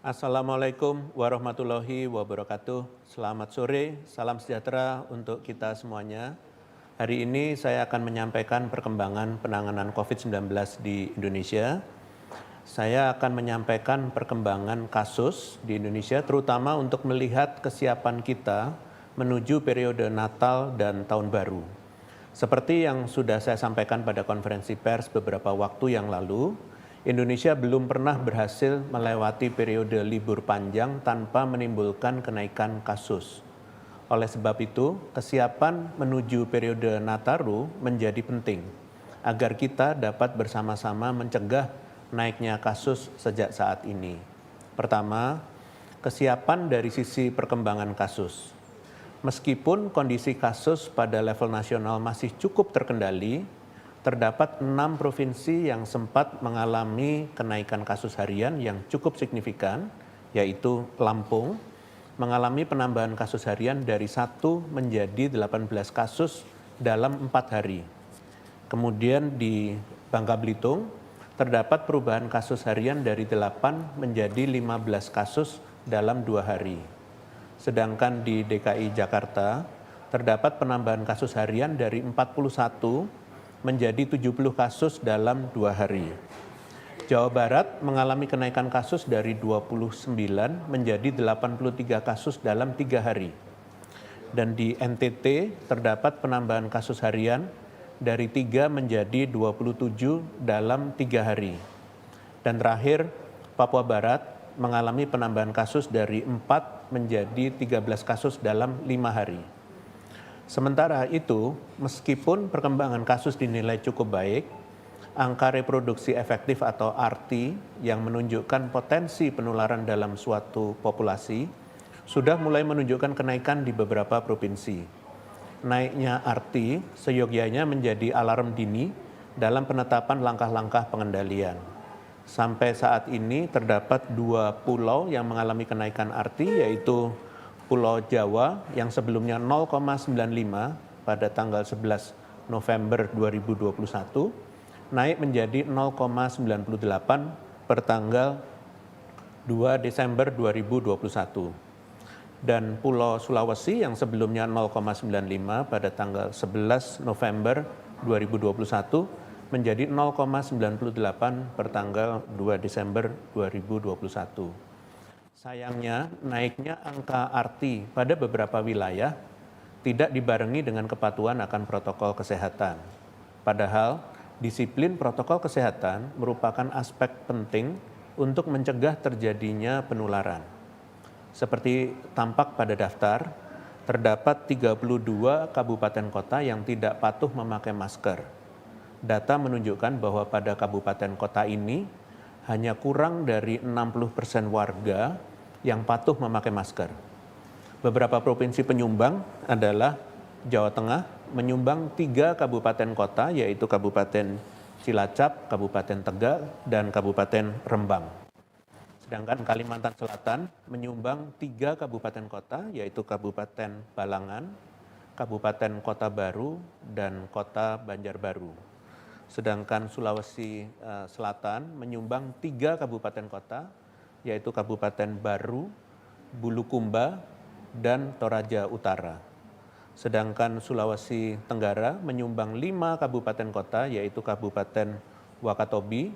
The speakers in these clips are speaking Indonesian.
Assalamualaikum warahmatullahi wabarakatuh. Selamat sore, salam sejahtera untuk kita semuanya. Hari ini saya akan menyampaikan perkembangan penanganan COVID-19 di Indonesia. Saya akan menyampaikan perkembangan kasus di Indonesia, terutama untuk melihat kesiapan kita menuju periode Natal dan Tahun Baru. Seperti yang sudah saya sampaikan pada konferensi pers beberapa waktu yang lalu, Indonesia belum pernah berhasil melewati periode libur panjang tanpa menimbulkan kenaikan kasus. Oleh sebab itu, kesiapan menuju periode Nataru menjadi penting agar kita dapat bersama-sama mencegah naiknya kasus sejak saat ini. Pertama, kesiapan dari sisi perkembangan kasus. Meskipun kondisi kasus pada level nasional masih cukup terkendali, terdapat 6 provinsi yang sempat mengalami kenaikan kasus harian yang cukup signifikan, yaitu Lampung, mengalami penambahan kasus harian dari 1 menjadi 18 kasus dalam 4 hari. Kemudian di Bangka Belitung, terdapat perubahan kasus harian dari 8 menjadi 15 kasus dalam 2 hari. Sedangkan di DKI Jakarta, terdapat penambahan kasus harian dari 41 menjadi 70 kasus dalam 2 hari. Jawa Barat mengalami kenaikan kasus dari 29 menjadi 83 kasus dalam 3 hari. Dan di NTT terdapat penambahan kasus harian dari 3 menjadi 27 dalam 3 hari. Dan terakhir, Papua Barat mengalami penambahan kasus dari 4 menjadi 13 kasus dalam 5 hari. Sementara itu, meskipun perkembangan kasus dinilai cukup baik, angka reproduksi efektif atau RT yang menunjukkan potensi penularan dalam suatu populasi sudah mulai menunjukkan kenaikan di beberapa provinsi. Naiknya RT seyogyanya menjadi alarm dini dalam penetapan langkah-langkah pengendalian. Sampai saat ini terdapat 2 pulau yang mengalami kenaikan RT, yaitu Pulau Jawa yang sebelumnya 0,95 pada tanggal 11 November 2021 naik menjadi 0,98 per tanggal 2 Desember 2021. Dan Pulau Sulawesi yang sebelumnya 0,95 pada tanggal 11 November 2021 menjadi 0,98 per tanggal 2 Desember 2021. Sayangnya, naiknya angka RT pada beberapa wilayah tidak dibarengi dengan kepatuhan akan protokol kesehatan. Padahal, disiplin protokol kesehatan merupakan aspek penting untuk mencegah terjadinya penularan. Seperti tampak pada daftar, terdapat 32 kabupaten kota yang tidak patuh memakai masker. Data menunjukkan bahwa pada kabupaten kota ini, hanya kurang dari 60% warga yang patuh memakai masker. Beberapa provinsi penyumbang adalah Jawa Tengah menyumbang 3 kabupaten kota, yaitu Kabupaten Cilacap, Kabupaten Tegal, dan Kabupaten Rembang. Sedangkan Kalimantan Selatan menyumbang 3 kabupaten kota, yaitu Kabupaten Balangan, Kabupaten Kota Baru, dan Kota Banjarbaru. Sedangkan Sulawesi Selatan menyumbang 3 kabupaten kota, yaitu Kabupaten Baru, Bulukumba, dan Toraja Utara. Sedangkan Sulawesi Tenggara menyumbang 5 kabupaten kota, yaitu Kabupaten Wakatobi,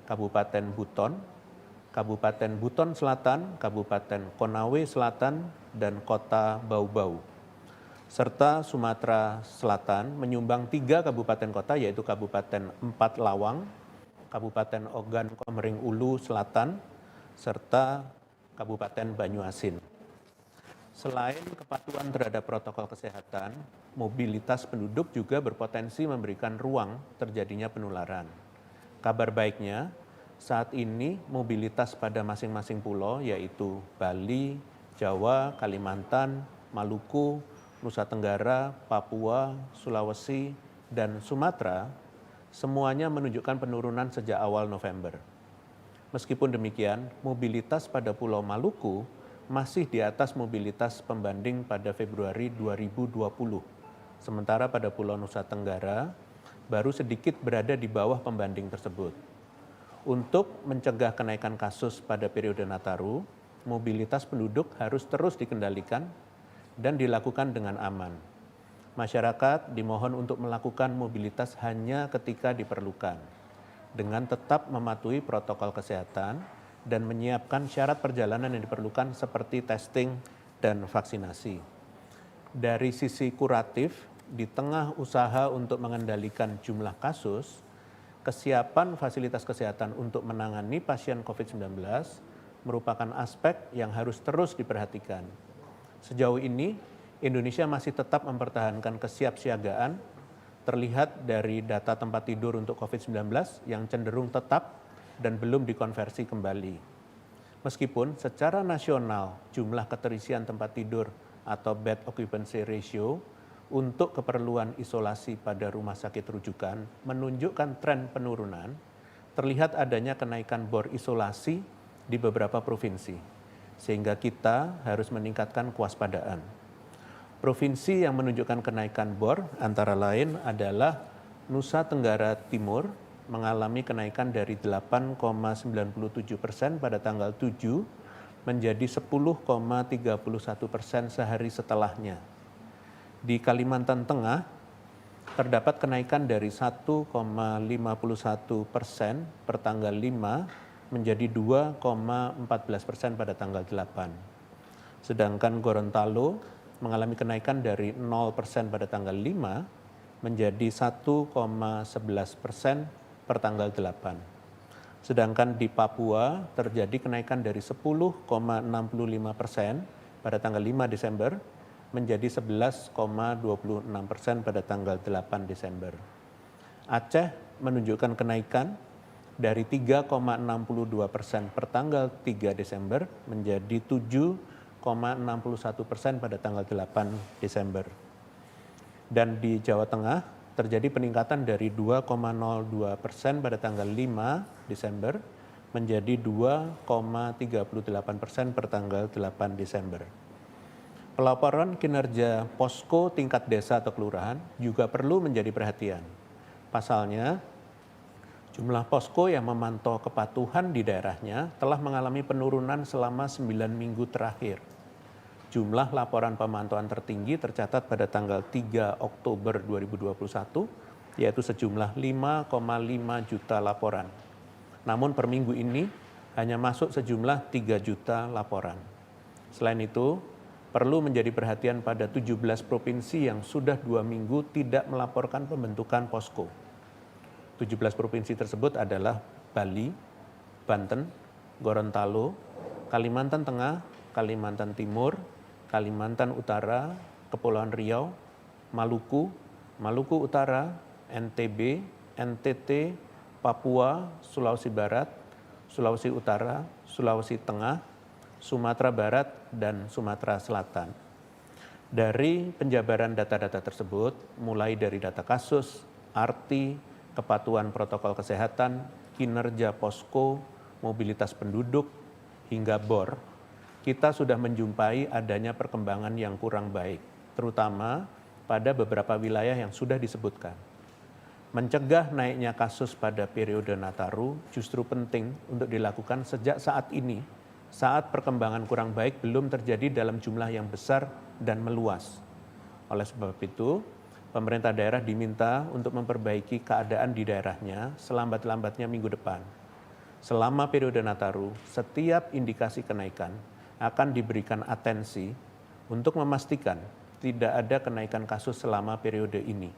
Kabupaten Buton, Kabupaten Buton Selatan, Kabupaten Konawe Selatan, dan Kota Bau-Bau. Serta Sumatera Selatan menyumbang 3 kabupaten kota, yaitu Kabupaten Empat Lawang, Kabupaten Ogan Komering Ulu Selatan, serta Kabupaten Banyuasin. Selain kepatuhan terhadap protokol kesehatan, mobilitas penduduk juga berpotensi memberikan ruang terjadinya penularan. Kabar baiknya, saat ini mobilitas pada masing-masing pulau, yaitu Bali, Jawa, Kalimantan, Maluku, Nusa Tenggara, Papua, Sulawesi, dan Sumatera, semuanya menunjukkan penurunan sejak awal November. Meskipun demikian, mobilitas pada Pulau Maluku masih di atas mobilitas pembanding pada Februari 2020. Sementara pada Pulau Nusa Tenggara baru sedikit berada di bawah pembanding tersebut. Untuk mencegah kenaikan kasus pada periode Nataru, mobilitas penduduk harus terus dikendalikan dan dilakukan dengan aman. Masyarakat dimohon untuk melakukan mobilitas hanya ketika diperlukan, dengan tetap mematuhi protokol kesehatan dan menyiapkan syarat perjalanan yang diperlukan seperti testing dan vaksinasi. Dari sisi kuratif, di tengah usaha untuk mengendalikan jumlah kasus, kesiapan fasilitas kesehatan untuk menangani pasien COVID-19 merupakan aspek yang harus terus diperhatikan. Sejauh ini, Indonesia masih tetap mempertahankan kesiapsiagaan, terlihat dari data tempat tidur untuk COVID-19 yang cenderung tetap dan belum dikonversi kembali. Meskipun secara nasional jumlah keterisian tempat tidur atau bed occupancy ratio untuk keperluan isolasi pada rumah sakit rujukan menunjukkan tren penurunan, terlihat adanya kenaikan bor isolasi di beberapa provinsi, sehingga kita harus meningkatkan kewaspadaan. Provinsi yang menunjukkan kenaikan bor antara lain adalah Nusa Tenggara Timur mengalami kenaikan dari 8,97% pada tanggal 7 menjadi 10,31% sehari setelahnya. Di Kalimantan Tengah terdapat kenaikan dari 1,51% per tanggal 5 menjadi 2,14% pada tanggal 8. Sedangkan Gorontalo mengalami kenaikan dari 0% pada tanggal 5 menjadi 1,11% per tanggal 8. Sedangkan di Papua terjadi kenaikan dari 10,65% pada tanggal 5 Desember menjadi 11,26% pada tanggal 8 Desember. Aceh menunjukkan kenaikan dari 3,62% per tanggal 3 Desember menjadi 7,61% pada tanggal 8 Desember. Dan di Jawa Tengah terjadi peningkatan dari 2,02% pada tanggal 5 Desember menjadi 2,38% per tanggal 8 Desember. Pelaporan kinerja posko tingkat desa atau kelurahan juga perlu menjadi perhatian. Pasalnya, jumlah posko yang memantau kepatuhan di daerahnya telah mengalami penurunan selama 9 minggu terakhir. Jumlah laporan pemantauan tertinggi tercatat pada tanggal 3 Oktober 2021, yaitu sejumlah 5,5 juta laporan. Namun per minggu ini hanya masuk sejumlah 3 juta laporan. Selain itu, perlu menjadi perhatian pada 17 provinsi yang sudah 2 minggu tidak melaporkan pembentukan posko. 17 provinsi tersebut adalah Bali, Banten, Gorontalo, Kalimantan Tengah, Kalimantan Timur, Kalimantan Utara, Kepulauan Riau, Maluku, Maluku Utara, NTB, NTT, Papua, Sulawesi Barat, Sulawesi Utara, Sulawesi Tengah, Sumatera Barat, dan Sumatera Selatan. Dari penjabaran data-data tersebut, mulai dari data kasus, arti, kepatuhan protokol kesehatan, kinerja posko, mobilitas penduduk, hingga BOR, kita sudah menjumpai adanya perkembangan yang kurang baik, terutama pada beberapa wilayah yang sudah disebutkan. Mencegah naiknya kasus pada periode Nataru justru penting untuk dilakukan sejak saat ini, saat perkembangan kurang baik belum terjadi dalam jumlah yang besar dan meluas. Oleh sebab itu, pemerintah daerah diminta untuk memperbaiki keadaan di daerahnya selambat-lambatnya minggu depan. Selama periode Nataru, setiap indikasi kenaikan akan diberikan atensi untuk memastikan tidak ada kenaikan kasus selama periode ini.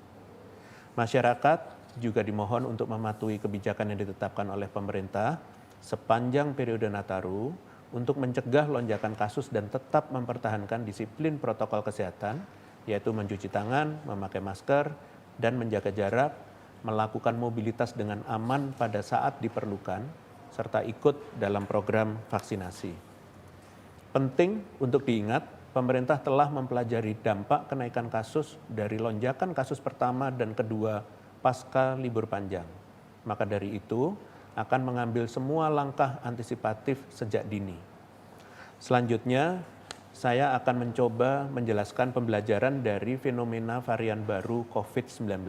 Masyarakat juga dimohon untuk mematuhi kebijakan yang ditetapkan oleh pemerintah sepanjang periode Nataru untuk mencegah lonjakan kasus dan tetap mempertahankan disiplin protokol kesehatan, yaitu mencuci tangan, memakai masker, dan menjaga jarak, melakukan mobilitas dengan aman pada saat diperlukan, serta ikut dalam program vaksinasi. Penting untuk diingat, pemerintah telah mempelajari dampak kenaikan kasus dari lonjakan kasus pertama dan kedua pasca libur panjang. Maka dari itu, akan mengambil semua langkah antisipatif sejak dini. Selanjutnya, saya akan mencoba menjelaskan pembelajaran dari fenomena varian baru COVID-19.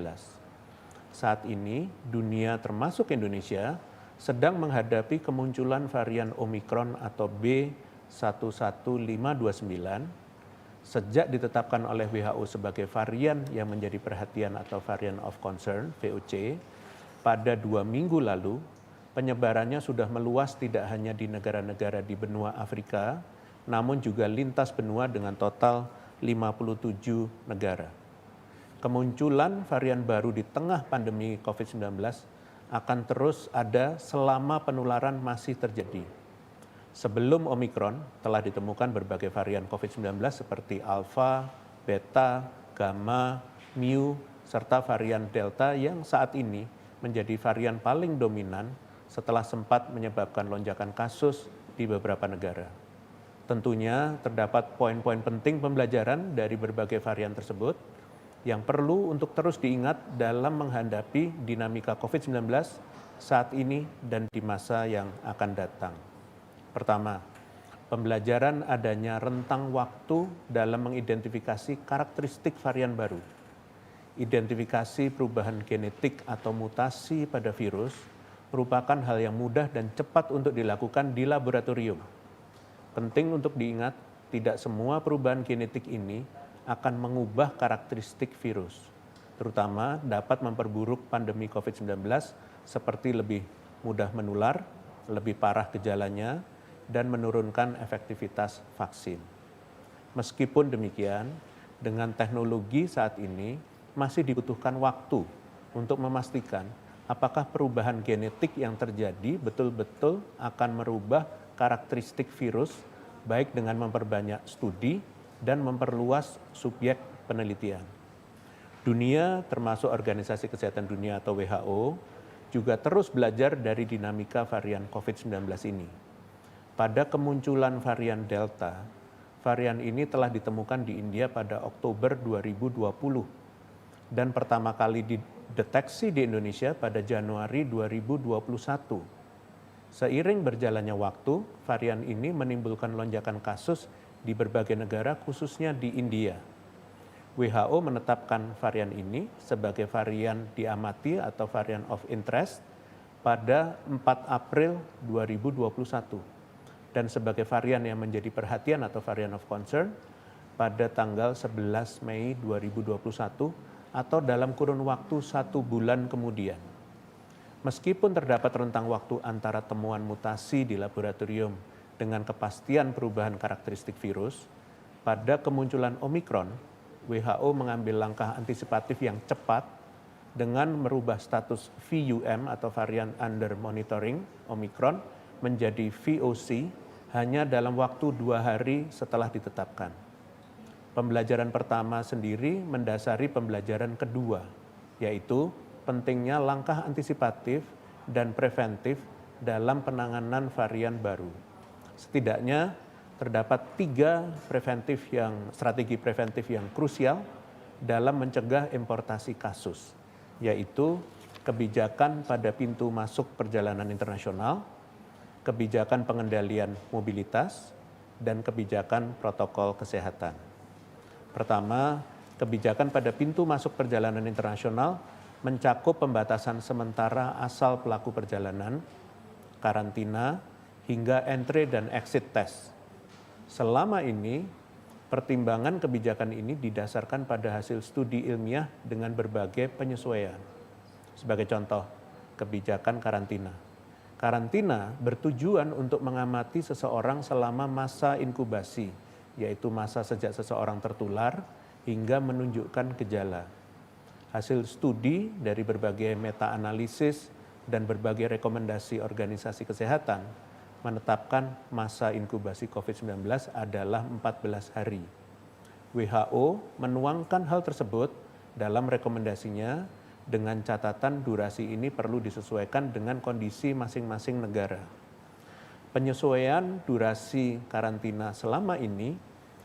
Saat ini, dunia termasuk Indonesia sedang menghadapi kemunculan varian Omicron atau B11529 sejak ditetapkan oleh WHO sebagai varian yang menjadi perhatian atau variant of concern (VOC). Pada 2 minggu lalu, penyebarannya sudah meluas tidak hanya di negara-negara di benua Afrika, namun juga lintas benua dengan total 57 negara. Kemunculan varian baru di tengah pandemi COVID-19 akan terus ada selama penularan masih terjadi. Sebelum Omicron telah ditemukan berbagai varian COVID-19 seperti Alpha, Beta, Gamma, Mu, serta varian Delta yang saat ini menjadi varian paling dominan setelah sempat menyebabkan lonjakan kasus di beberapa negara. Tentunya terdapat poin-poin penting pembelajaran dari berbagai varian tersebut yang perlu untuk terus diingat dalam menghadapi dinamika COVID-19 saat ini dan di masa yang akan datang. Pertama, pembelajaran adanya rentang waktu dalam mengidentifikasi karakteristik varian baru. Identifikasi perubahan genetik atau mutasi pada virus merupakan hal yang mudah dan cepat untuk dilakukan di laboratorium. Penting untuk diingat, tidak semua perubahan genetik ini akan mengubah karakteristik virus, terutama dapat memperburuk pandemi COVID-19 seperti lebih mudah menular, lebih parah gejalanya, dan menurunkan efektivitas vaksin. Meskipun demikian, dengan teknologi saat ini masih dibutuhkan waktu untuk memastikan apakah perubahan genetik yang terjadi betul-betul akan merubah karakteristik virus, baik dengan memperbanyak studi dan memperluas subjek penelitian. Dunia, termasuk Organisasi Kesehatan Dunia atau WHO, juga terus belajar dari dinamika varian COVID-19 ini. Pada kemunculan varian Delta, varian ini telah ditemukan di India pada Oktober 2020 dan pertama kali dideteksi di Indonesia pada Januari 2021. Seiring berjalannya waktu, varian ini menimbulkan lonjakan kasus di berbagai negara, khususnya di India. WHO menetapkan varian ini sebagai varian diamati atau variant of interest pada 4 April 2021 dan sebagai varian yang menjadi perhatian atau variant of concern pada tanggal 11 Mei 2021 atau dalam kurun waktu 1 bulan kemudian. Meskipun terdapat rentang waktu antara temuan mutasi di laboratorium dengan kepastian perubahan karakteristik virus, pada kemunculan Omicron, WHO mengambil langkah antisipatif yang cepat dengan merubah status VUM atau varian under monitoring Omicron menjadi VOC hanya dalam waktu 2 hari setelah ditetapkan. Pembelajaran pertama sendiri mendasari pembelajaran kedua, yaitu pentingnya langkah antisipatif dan preventif dalam penanganan varian baru. Setidaknya terdapat 3 strategi preventif yang krusial dalam mencegah importasi kasus, yaitu kebijakan pada pintu masuk perjalanan internasional, kebijakan pengendalian mobilitas, dan kebijakan protokol kesehatan. Pertama, kebijakan pada pintu masuk perjalanan internasional mencakup pembatasan sementara asal pelaku perjalanan, karantina, hingga entry dan exit test. Selama ini, pertimbangan kebijakan ini didasarkan pada hasil studi ilmiah dengan berbagai penyesuaian. Sebagai contoh, kebijakan karantina. Karantina bertujuan untuk mengamati seseorang selama masa inkubasi, yaitu masa sejak seseorang tertular hingga menunjukkan gejala. Hasil studi dari berbagai meta-analisis dan berbagai rekomendasi organisasi kesehatan menetapkan masa inkubasi COVID-19 adalah 14 hari. WHO menuangkan hal tersebut dalam rekomendasinya dengan catatan durasi ini perlu disesuaikan dengan kondisi masing-masing negara. Penyesuaian durasi karantina selama ini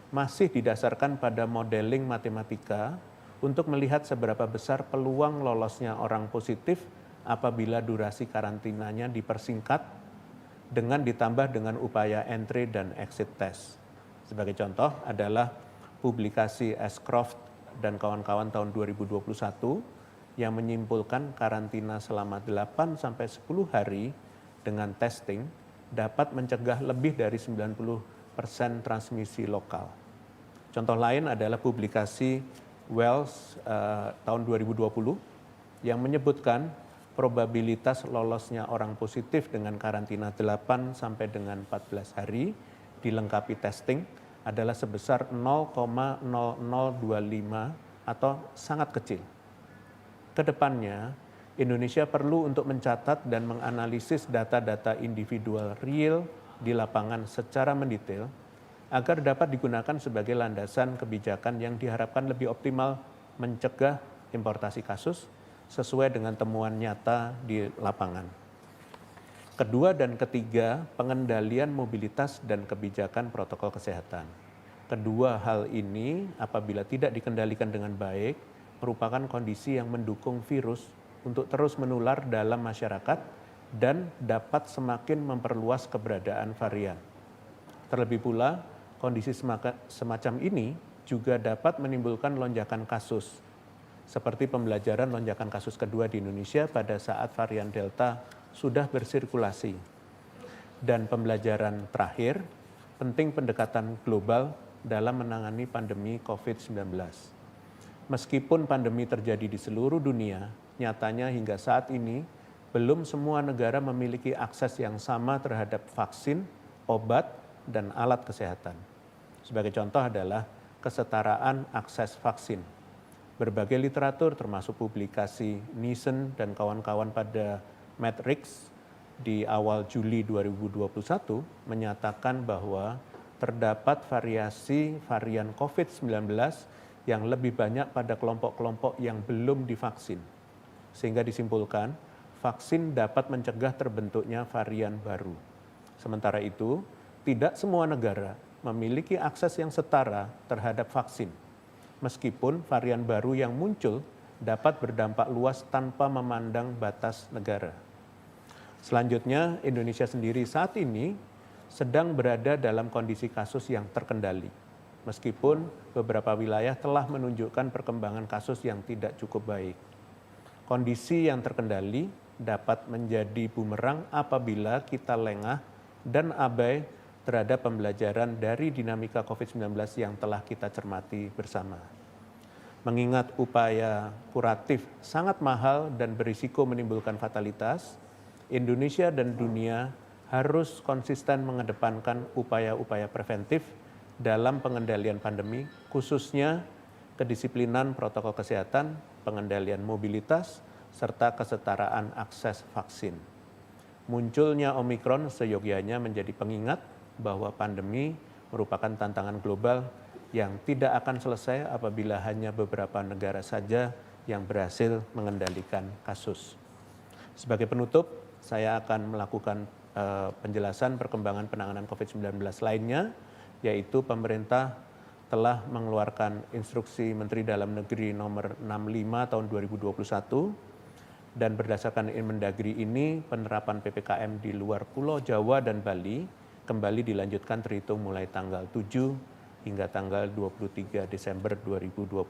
masih didasarkan pada modeling matematika untuk melihat seberapa besar peluang lolosnya orang positif apabila durasi karantinanya dipersingkat dengan ditambah dengan upaya entry dan exit test. Sebagai contoh adalah publikasi Ashcroft dan kawan-kawan tahun 2021 yang menyimpulkan karantina selama 8-10 hari dengan testing dapat mencegah lebih dari 90% transmisi lokal. Contoh lain adalah publikasi Wells tahun 2020 yang menyebutkan probabilitas lolosnya orang positif dengan karantina 8 sampai dengan 14 hari dilengkapi testing adalah sebesar 0,0025 atau sangat kecil. Kedepannya, Indonesia perlu untuk mencatat dan menganalisis data-data individual real di lapangan secara mendetail agar dapat digunakan sebagai landasan kebijakan yang diharapkan lebih optimal mencegah importasi kasus sesuai dengan temuan nyata di lapangan. Kedua dan ketiga, pengendalian mobilitas dan kebijakan protokol kesehatan. Kedua hal ini apabila tidak dikendalikan dengan baik, merupakan kondisi yang mendukung virus untuk terus menular dalam masyarakat dan dapat semakin memperluas keberadaan varian. Terlebih pula, kondisi semacam ini juga dapat menimbulkan lonjakan kasus, seperti pembelajaran lonjakan kasus kedua di Indonesia pada saat varian Delta sudah bersirkulasi. Dan pembelajaran terakhir, penting pendekatan global dalam menangani pandemi COVID-19. Meskipun pandemi terjadi di seluruh dunia, nyatanya hingga saat ini belum semua negara memiliki akses yang sama terhadap vaksin, obat, dan alat kesehatan. Sebagai contoh adalah kesetaraan akses vaksin. Berbagai literatur termasuk publikasi Nielsen dan kawan-kawan pada Matrix di awal Juli 2021 menyatakan bahwa terdapat variasi varian COVID-19 yang lebih banyak pada kelompok-kelompok yang belum divaksin. Sehingga disimpulkan, vaksin dapat mencegah terbentuknya varian baru. Sementara itu, tidak semua negara memiliki akses yang setara terhadap vaksin, meskipun varian baru yang muncul dapat berdampak luas tanpa memandang batas negara. Selanjutnya, Indonesia sendiri saat ini sedang berada dalam kondisi kasus yang terkendali, meskipun beberapa wilayah telah menunjukkan perkembangan kasus yang tidak cukup baik. Kondisi yang terkendali dapat menjadi bumerang apabila kita lengah dan abai terhadap pembelajaran dari dinamika COVID-19 yang telah kita cermati bersama. Mengingat upaya kuratif sangat mahal dan berisiko menimbulkan fatalitas, Indonesia dan dunia harus konsisten mengedepankan upaya-upaya preventif dalam pengendalian pandemi, khususnya kedisiplinan protokol kesehatan, pengendalian mobilitas, serta kesetaraan akses vaksin. Munculnya Omikron seyogyanya menjadi pengingat bahwa pandemi merupakan tantangan global yang tidak akan selesai apabila hanya beberapa negara saja yang berhasil mengendalikan kasus. Sebagai penutup, saya akan melakukan penjelasan perkembangan penanganan COVID-19 lainnya, yaitu pemerintah telah mengeluarkan instruksi Menteri Dalam Negeri nomor 65 tahun 2021 dan berdasarkan Inmendagri ini penerapan PPKM di luar Pulau Jawa dan Bali kembali dilanjutkan terhitung mulai tanggal 7 hingga tanggal 23 Desember 2021.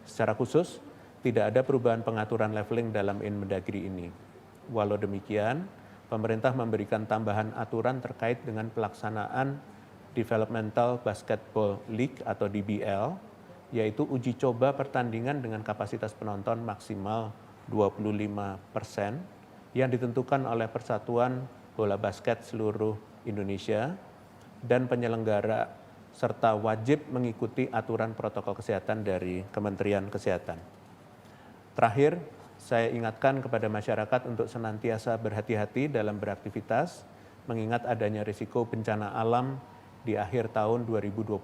Secara khusus, tidak ada perubahan pengaturan leveling dalam Inmendagri ini. Walau demikian, pemerintah memberikan tambahan aturan terkait dengan pelaksanaan Developmental Basketball League atau DBL, yaitu uji coba pertandingan dengan kapasitas penonton maksimal 25% yang ditentukan oleh Persatuan Bola Basket seluruh Indonesia dan penyelenggara serta wajib mengikuti aturan protokol kesehatan dari Kementerian Kesehatan. Terakhir, saya ingatkan kepada masyarakat untuk senantiasa berhati-hati dalam beraktivitas, mengingat adanya risiko bencana alam di akhir tahun 2021.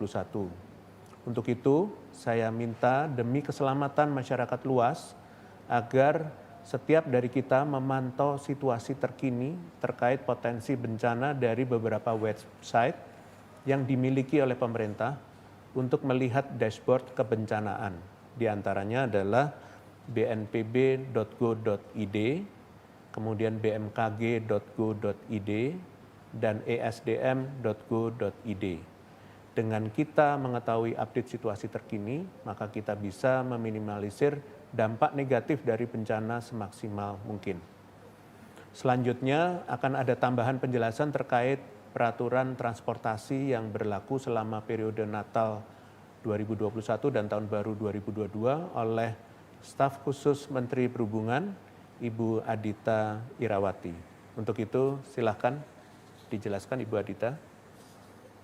Untuk itu, saya minta demi keselamatan masyarakat luas, agar setiap dari kita memantau situasi terkini terkait potensi bencana dari beberapa website yang dimiliki oleh pemerintah untuk melihat dashboard kebencanaan. Di antaranya adalah bnpb.go.id, kemudian bmkg.go.id, dan esdm.go.id. Dengan kita mengetahui update situasi terkini, maka kita bisa meminimalisir dampak negatif dari bencana semaksimal mungkin. Selanjutnya akan ada tambahan penjelasan terkait peraturan transportasi yang berlaku selama periode Natal 2021 dan Tahun Baru 2022 oleh Staf Khusus Menteri Perhubungan, Ibu Adita Irawati. Untuk itu, silakan dijelaskan Ibu Adita.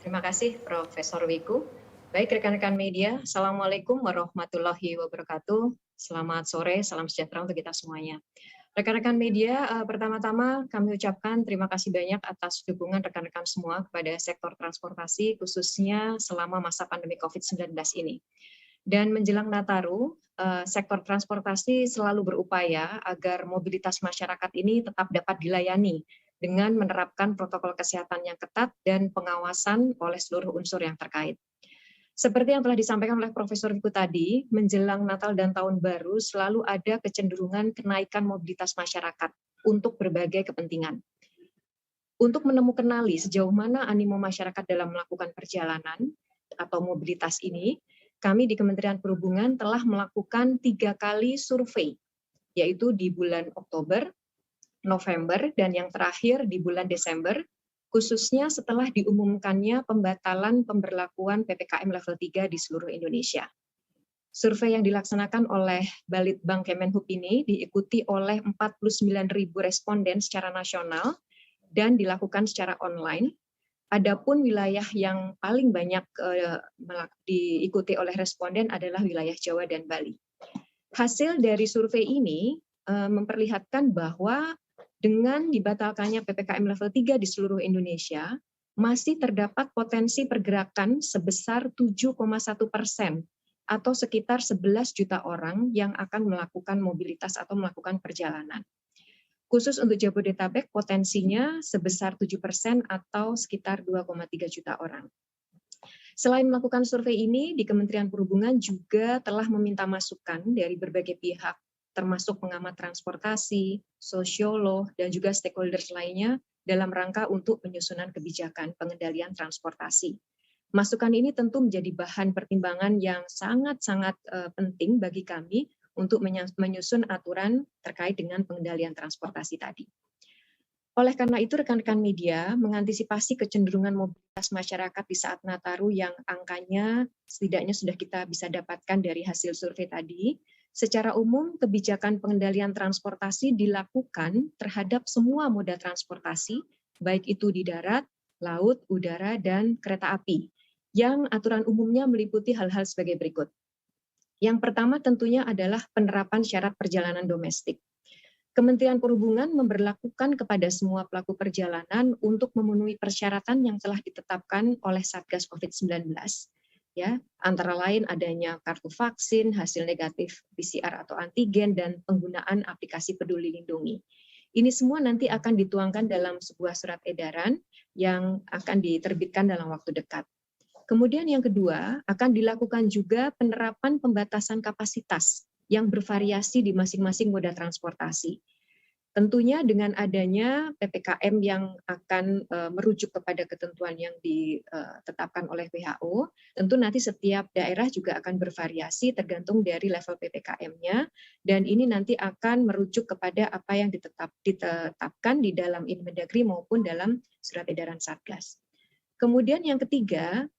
Terima kasih Profesor Wiku. Baik rekan-rekan media, Assalamualaikum warahmatullahi wabarakatuh. Selamat sore, salam sejahtera untuk kita semuanya. Rekan-rekan media, pertama-tama kami ucapkan terima kasih banyak atas dukungan rekan-rekan semua kepada sektor transportasi, khususnya selama masa pandemi COVID-19 ini. Dan menjelang Nataru, sektor transportasi selalu berupaya agar mobilitas masyarakat ini tetap dapat dilayani dengan menerapkan protokol kesehatan yang ketat dan pengawasan oleh seluruh unsur yang terkait. Seperti yang telah disampaikan oleh Profesor Wiku tadi, menjelang Natal dan Tahun Baru selalu ada kecenderungan kenaikan mobilitas masyarakat untuk berbagai kepentingan. Untuk menemukan sejauh mana animo masyarakat dalam melakukan perjalanan atau mobilitas ini, kami di Kementerian Perhubungan telah melakukan 3 kali survei, yaitu di bulan Oktober, November, dan yang terakhir di bulan Desember, khususnya setelah diumumkannya pembatalan pemberlakuan PPKM level 3 di seluruh Indonesia. Survei yang dilaksanakan oleh Balitbang Kemenhub ini diikuti oleh 49.000 responden secara nasional dan dilakukan secara online. Adapun wilayah yang paling banyak diikuti oleh responden adalah wilayah Jawa dan Bali. Hasil dari survei ini memperlihatkan bahwa dengan dibatalkannya PPKM level 3 di seluruh Indonesia, masih terdapat potensi pergerakan sebesar 7,1% atau sekitar 11 juta orang yang akan melakukan mobilitas atau melakukan perjalanan. Khusus untuk Jabodetabek, potensinya sebesar 7% atau sekitar 2,3 juta orang. Selain melakukan survei ini, di Kementerian Perhubungan juga telah meminta masukan dari berbagai pihak, termasuk pengamat transportasi, sosiolog, dan juga stakeholders lainnya dalam rangka untuk penyusunan kebijakan pengendalian transportasi. Masukan ini tentu menjadi bahan pertimbangan yang sangat-sangat penting bagi kami untuk menyusun aturan terkait dengan pengendalian transportasi tadi. Oleh karena itu, rekan-rekan media mengantisipasi kecenderungan mobilitas masyarakat di saat Nataru yang angkanya setidaknya sudah kita bisa dapatkan dari hasil survei tadi. Secara umum, kebijakan pengendalian transportasi dilakukan terhadap semua moda transportasi, baik itu di darat, laut, udara, dan kereta api, yang aturan umumnya meliputi hal-hal sebagai berikut. Yang pertama tentunya adalah penerapan syarat perjalanan domestik. Kementerian Perhubungan memberlakukan kepada semua pelaku perjalanan untuk memenuhi persyaratan yang telah ditetapkan oleh Satgas COVID-19. Ya, antara lain adanya kartu vaksin, hasil negatif PCR atau antigen, dan penggunaan aplikasi Peduli Lindungi. Ini semua nanti akan dituangkan dalam sebuah surat edaran yang akan diterbitkan dalam waktu dekat. Kemudian yang kedua, akan dilakukan juga penerapan pembatasan kapasitas yang bervariasi di masing-masing moda transportasi. Tentunya dengan adanya PPKM yang akan merujuk kepada ketentuan yang ditetapkan oleh WHO, tentu nanti setiap daerah juga akan bervariasi tergantung dari level PPKM-nya, dan ini nanti akan merujuk kepada apa yang ditetapkan di dalam Inmendagri maupun dalam surat edaran Satgas. Kemudian yang ketiga,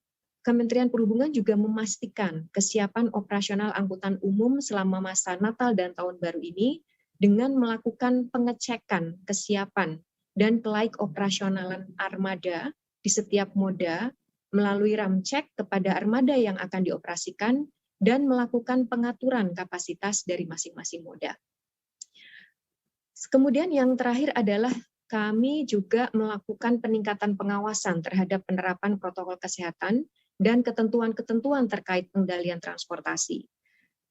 Kementerian Perhubungan juga memastikan kesiapan operasional angkutan umum selama masa Natal dan Tahun Baru ini dengan melakukan pengecekan kesiapan dan kelaik operasionalan armada di setiap moda melalui ramcek kepada armada yang akan dioperasikan dan melakukan pengaturan kapasitas dari masing-masing moda. Kemudian yang terakhir adalah kami juga melakukan peningkatan pengawasan terhadap penerapan protokol kesehatan dan ketentuan-ketentuan terkait pengendalian transportasi.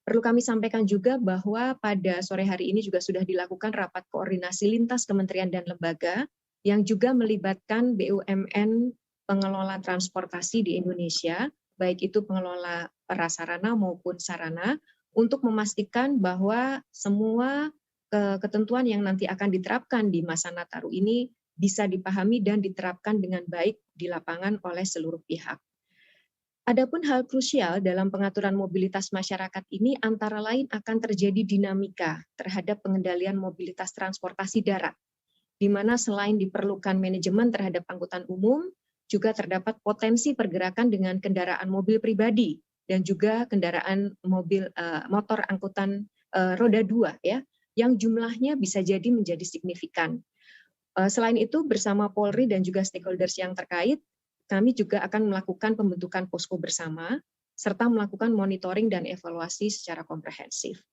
Perlu kami sampaikan juga bahwa pada sore hari ini juga sudah dilakukan rapat koordinasi lintas kementerian dan lembaga yang juga melibatkan BUMN pengelola transportasi di Indonesia, baik itu pengelola prasarana maupun sarana, untuk memastikan bahwa semua ketentuan yang nanti akan diterapkan di masa Nataru ini bisa dipahami dan diterapkan dengan baik di lapangan oleh seluruh pihak. Adapun hal krusial dalam pengaturan mobilitas masyarakat ini antara lain akan terjadi dinamika terhadap pengendalian mobilitas transportasi darat, di mana selain diperlukan manajemen terhadap angkutan umum, juga terdapat potensi pergerakan dengan kendaraan mobil pribadi dan juga kendaraan motor angkutan roda 2 ya, yang jumlahnya bisa jadi menjadi signifikan. Selain itu, bersama Polri dan juga stakeholders yang terkait, kami juga akan melakukan pembentukan posko bersama, serta melakukan monitoring dan evaluasi secara komprehensif.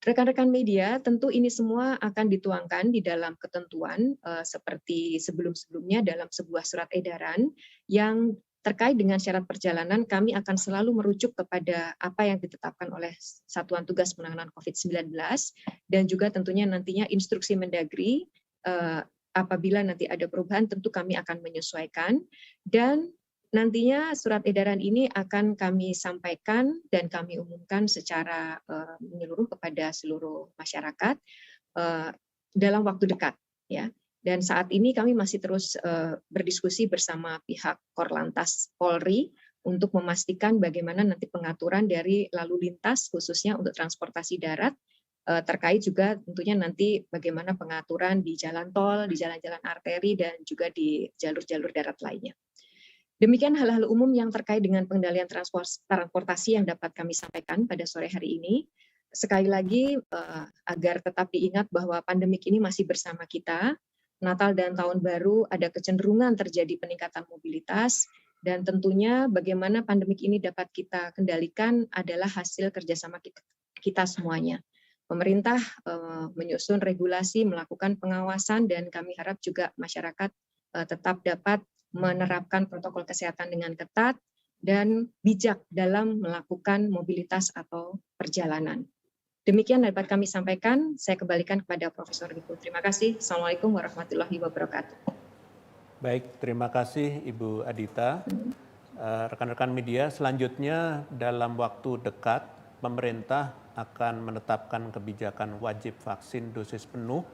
Rekan-rekan media, tentu ini semua akan dituangkan di dalam ketentuan seperti sebelum-sebelumnya dalam sebuah surat edaran yang terkait dengan syarat perjalanan. Kami akan selalu merujuk kepada apa yang ditetapkan oleh Satuan Tugas Penanganan COVID-19 dan juga tentunya nantinya instruksi Mendagri. Apabila nanti ada perubahan, tentu kami akan menyesuaikan, dan nantinya surat edaran ini akan kami sampaikan dan kami umumkan secara menyeluruh kepada seluruh masyarakat dalam waktu dekat, ya. Dan saat ini kami masih terus berdiskusi bersama pihak Korlantas Polri untuk memastikan bagaimana nanti pengaturan dari lalu lintas khususnya untuk transportasi darat, terkait juga tentunya nanti bagaimana pengaturan di jalan tol, di jalan-jalan arteri, dan juga di jalur-jalur darat lainnya. Demikian hal-hal umum yang terkait dengan pengendalian transportasi yang dapat kami sampaikan pada sore hari ini. Sekali lagi, agar tetap diingat bahwa pandemik ini masih bersama kita. Natal dan Tahun Baru ada kecenderungan terjadi peningkatan mobilitas, dan tentunya bagaimana pandemik ini dapat kita kendalikan adalah hasil kerjasama kita semuanya. Pemerintah menyusun regulasi, melakukan pengawasan, dan kami harap juga masyarakat tetap dapat menerapkan protokol kesehatan dengan ketat dan bijak dalam melakukan mobilitas atau perjalanan. Demikian dapat kami sampaikan. Saya kembalikan kepada Profesor Wiku. Terima kasih. Assalamualaikum warahmatullahi wabarakatuh. Baik, terima kasih Ibu Adita. Rekan-rekan media, selanjutnya dalam waktu dekat, pemerintah akan menetapkan kebijakan wajib vaksin dosis penuh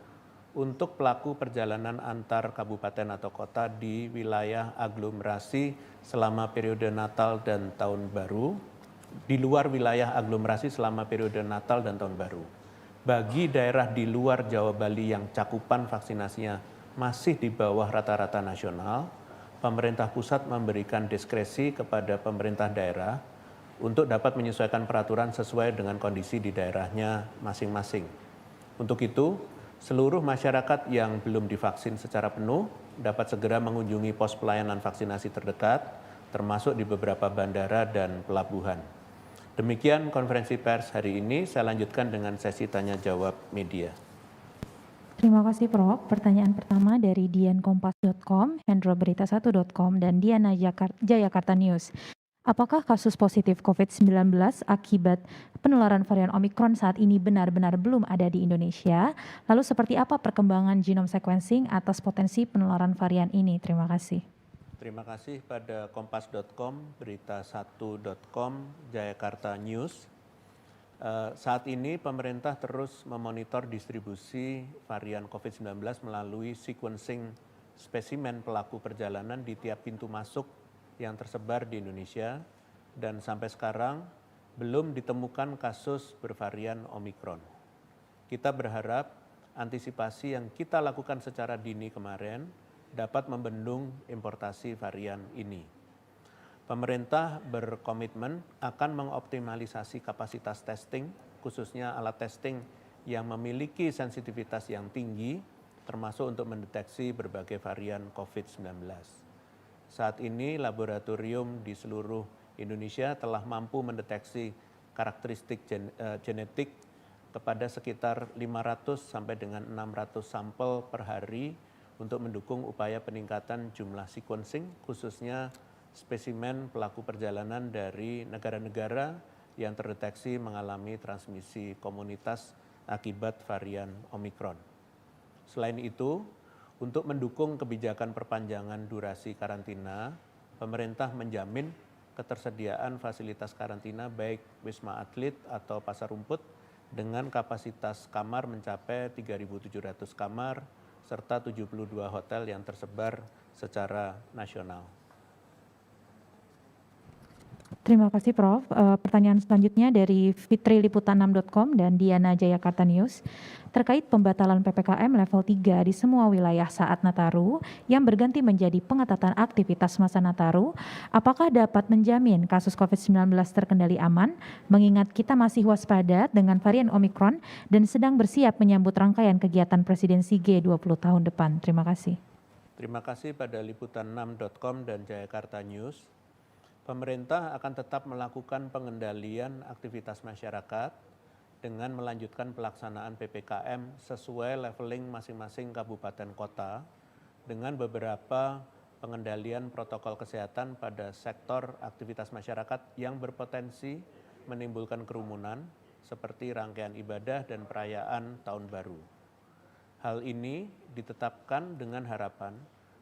untuk pelaku perjalanan antar kabupaten atau kota di wilayah aglomerasi selama periode Natal dan Tahun Baru, di luar wilayah aglomerasi selama periode Natal dan Tahun Baru. Bagi daerah di luar Jawa Bali yang cakupan vaksinasinya masih di bawah rata-rata nasional, pemerintah pusat memberikan diskresi kepada pemerintah daerah untuk dapat menyesuaikan peraturan sesuai dengan kondisi di daerahnya masing-masing. Untuk itu, seluruh masyarakat yang belum divaksin secara penuh dapat segera mengunjungi pos pelayanan vaksinasi terdekat, termasuk di beberapa bandara dan pelabuhan. Demikian konferensi pers hari ini. Saya lanjutkan dengan sesi tanya-jawab media. Terima kasih Prof. Pertanyaan pertama dari diankompas.com, hendroberita1.com, dan Diana Jayakarta News. Apakah kasus positif COVID-19 akibat penularan varian Omikron saat ini benar-benar belum ada di Indonesia? Lalu seperti apa perkembangan genome sequencing atas potensi penularan varian ini? Terima kasih. Terima kasih pada kompas.com, berita1.com, Jayakarta News. Saat ini pemerintah terus memonitor distribusi varian COVID-19 melalui sequencing spesimen pelaku perjalanan di tiap pintu masuk yang tersebar di Indonesia, dan sampai sekarang belum ditemukan kasus bervarian Omikron. Kita berharap antisipasi yang kita lakukan secara dini kemarin dapat membendung importasi varian ini. Pemerintah berkomitmen akan mengoptimalisasi kapasitas testing, khususnya alat testing yang memiliki sensitivitas yang tinggi, termasuk untuk mendeteksi berbagai varian COVID-19. Saat ini laboratorium di seluruh Indonesia telah mampu mendeteksi karakteristik genetik kepada sekitar 500 sampai dengan 600 sampel per hari untuk mendukung upaya peningkatan jumlah sequencing, khususnya spesimen pelaku perjalanan dari negara-negara yang terdeteksi mengalami transmisi komunitas akibat varian Omikron. Selain itu, untuk mendukung kebijakan perpanjangan durasi karantina, pemerintah menjamin ketersediaan fasilitas karantina baik Wisma Atlet atau Pasar Rumput dengan kapasitas kamar mencapai 3.700 kamar serta 72 hotel yang tersebar secara nasional. Terima kasih Prof. Pertanyaan selanjutnya dari fitriliputan6.com dan Diana Jayakarta News. Terkait pembatalan PPKM level 3 di semua wilayah saat Nataru yang berganti menjadi pengetatan aktivitas masa Nataru, apakah dapat menjamin kasus COVID-19 terkendali aman, mengingat kita masih waspada dengan varian Omikron dan sedang bersiap menyambut rangkaian kegiatan presidensi G20 tahun depan? Terima kasih. Terima kasih pada liputan6.com dan Jayakarta News. Pemerintah akan tetap melakukan pengendalian aktivitas masyarakat dengan melanjutkan pelaksanaan PPKM sesuai leveling masing-masing kabupaten kota dengan beberapa pengendalian protokol kesehatan pada sektor aktivitas masyarakat yang berpotensi menimbulkan kerumunan seperti rangkaian ibadah dan perayaan Tahun Baru. Hal ini ditetapkan dengan harapan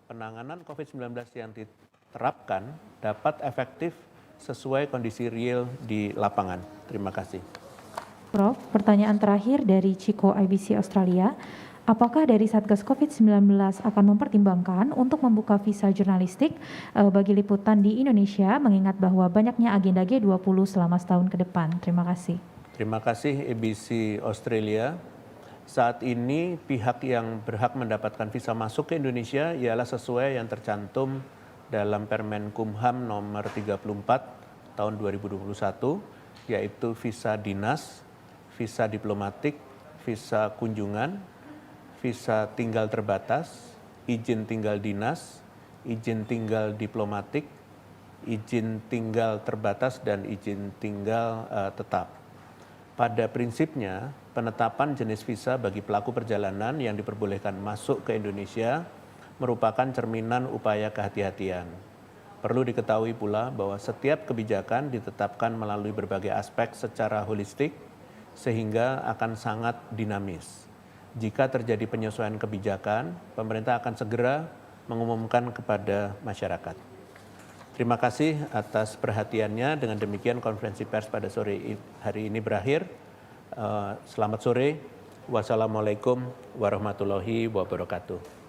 penanganan COVID-19 yang diterapkan dapat efektif sesuai kondisi real di lapangan. Terima kasih. Prof, pertanyaan terakhir dari Chico IBC Australia. Apakah dari Satgas COVID-19 akan mempertimbangkan untuk membuka visa jurnalistik bagi liputan di Indonesia mengingat bahwa banyaknya agenda G20 selama setahun ke depan? Terima kasih. Terima kasih IBC Australia. Saat ini pihak yang berhak mendapatkan visa masuk ke Indonesia ialah sesuai yang tercantum dalam Permen Kumham nomor 34 tahun 2021, yaitu visa dinas, visa diplomatik, visa kunjungan, visa tinggal terbatas, izin tinggal dinas, izin tinggal diplomatik, izin tinggal terbatas, dan izin tinggal tetap. Pada prinsipnya, penetapan jenis visa bagi pelaku perjalanan yang diperbolehkan masuk ke Indonesia merupakan cerminan upaya kehati-hatian. Perlu diketahui pula bahwa setiap kebijakan ditetapkan melalui berbagai aspek secara holistik sehingga akan sangat dinamis. Jika terjadi penyesuaian kebijakan, pemerintah akan segera mengumumkan kepada masyarakat. Terima kasih atas perhatiannya. Dengan demikian konferensi pers pada sore hari ini berakhir. Selamat sore. Wassalamualaikum warahmatullahi wabarakatuh.